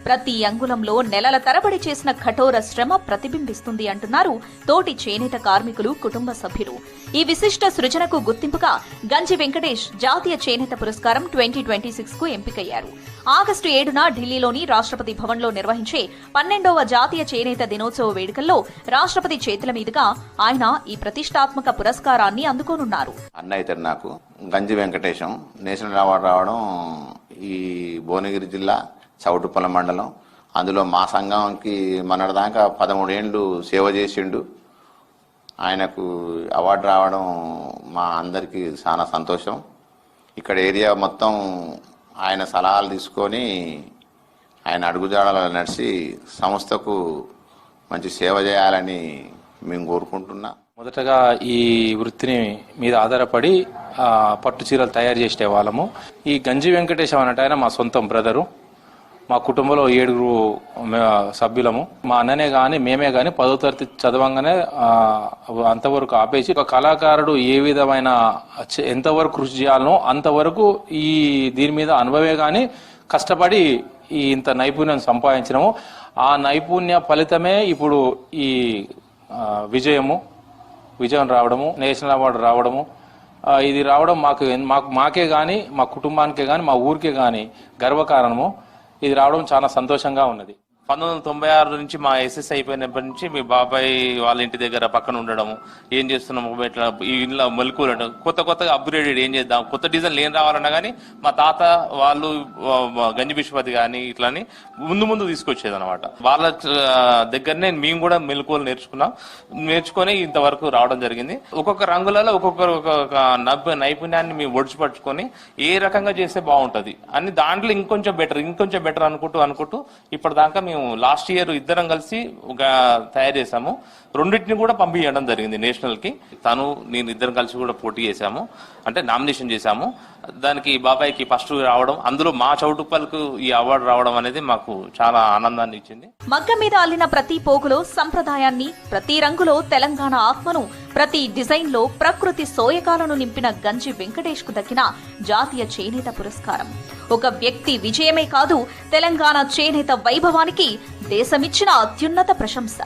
ప్రతి అంగుళంలో నెలల తరబడి చేసిన కఠోర శ్రమ ప్రతిబింబిస్తుంది అంటున్నారు తోటి చేనేత కార్మికులు, కుటుంబ సభ్యులు. ఈ విశిష్ట సృజనకు గుర్తింపుగా గంజి వెంకటేష్ జాతీయ చేనేత పురస్కారం 2026 కు ఎంపికయ్యారు. ఆగస్టు 7న ఢిల్లీలోని రాష్ట్రపతి భవన్లో నిర్వహించే 12వ జాతీయ చేనేత దినోత్సవ వేడుకల్లో రాష్ట్రపతి చేతుల మీదుగా ఆయన ఈ ప్రతిష్టాత్మక పురస్కారాన్ని అందుకోనున్నారు. అన్నయ్య నాకు గంజి వెంకటేశం నేషనల్ అవార్డు రావడం ఈ భువనగిరి జిల్లా చౌటుప్పల మండలం. అందులో మా సంఘంకి మొన్నటిదాకా 13 ఏళ్ళు సేవ చేసిండు. ఆయనకు అవార్డు రావడం మా అందరికీ చాలా సంతోషం. ఇక్కడ ఏరియా మొత్తం ఆయన సలహాలు తీసుకొని ఆయన అడుగుజాడలో నడిచి సంస్థకు మంచి సేవ చేయాలని మేము కోరుకుంటున్నాం. మొదటగా ఈ వృత్తిని మీద ఆధారపడి పట్టు చీరలు తయారు చేసే వాళ్ళము. ఈ గంజి వెంకటేశం అన్నట్టు ఆయన మా సొంతం బ్రదరు. మా కుటుంబంలో 7 సభ్యులము. మా అన్ననే కానీ మేమే కానీ 10వ తరగతి చదవంగానే అంతవరకు ఆపేసి ఒక కళాకారుడు ఏ విధమైన ఎంతవరకు కృషి చేయాలనో అంతవరకు ఈ దీని మీద అనుభవే కానీ కష్టపడి ఈ ఇంత నైపుణ్యం సంపాదించడము. ఆ నైపుణ్య ఫలితమే ఇప్పుడు ఈ విజయం రావడము, నేషనల్ అవార్డు రావడము. ఇది రావడం మాకే కానీ, మా కుటుంబానికే కానీ, మా ఊరికే కానీ గర్వకారణము. ఇది రావడం చాలా సంతోషంగా ఉన్నది. 1996 నుంచి మా ఎస్ఎస్ అయిపోయినప్పటి నుంచి మీ బాబాయ్ వాళ్ళ ఇంటి దగ్గర పక్కన ఉండడము, ఏం చేస్తున్నాము ఇట్లా ఈ ఇంట్లో మెలకువలు కొత్తగా అప్గ్రేడెడ్ ఏం చేద్దాం, కొత్త డిజైన్లు ఏం రావాలన్నా కానీ మా తాత వాళ్ళు గంజి బిశ్వపతి కానీ ఇట్లాని ముందు తీసుకొచ్చేది అనమాట. వాళ్ళ దగ్గరనే మేము కూడా మెలకువలు నేర్చుకొని ఇంతవరకు రావడం జరిగింది. ఒక్కొక్క రంగులలో ఒక్కొక్క నైపుణ్యాన్ని మేము ఒడిచిపట్టుకొని ఏ రకంగా చేస్తే బాగుంటది అని దాంట్లో ఇంకొంచెం బెటర్ అనుకుంటూ ఇప్పటిదాకా మేము లాస్ట్ ఇయర్ ఇద్దరం కలిసి తయారు చేసాము. రెండింటిని కూడా పంపించడం జరిగింది నేషనల్ కి. నేను ఇద్దరం కలిసి కూడా పోటీ చేశాము, అంటే నామినేషన్ చేశాము. దానికి బాబాయ్కి ఫస్ట్ రావడం, అందులో మా చౌటుప్పలకు ఈ అవార్డు రావడం అనేది మాకు చాలా ఆనందాన్ని ఇచ్చింది. మగ్గ మీద అల్లిన ప్రతి పోగులో సంప్రదాయాన్ని, ప్రతి రంగులో తెలంగాణ ఆత్మను, ప్రతి డిజైన్ లో ప్రకృతి సోయగాలను నింపిన గంజి వెంకటేష్ కు దక్కిన జాతీయ చేనేత పురస్కారం ఒక వ్యక్తి విజయమే కాదు, తెలంగాణ చేనేత వైభవానికి దేశమిచ్చిన అత్యున్నత ప్రశంస.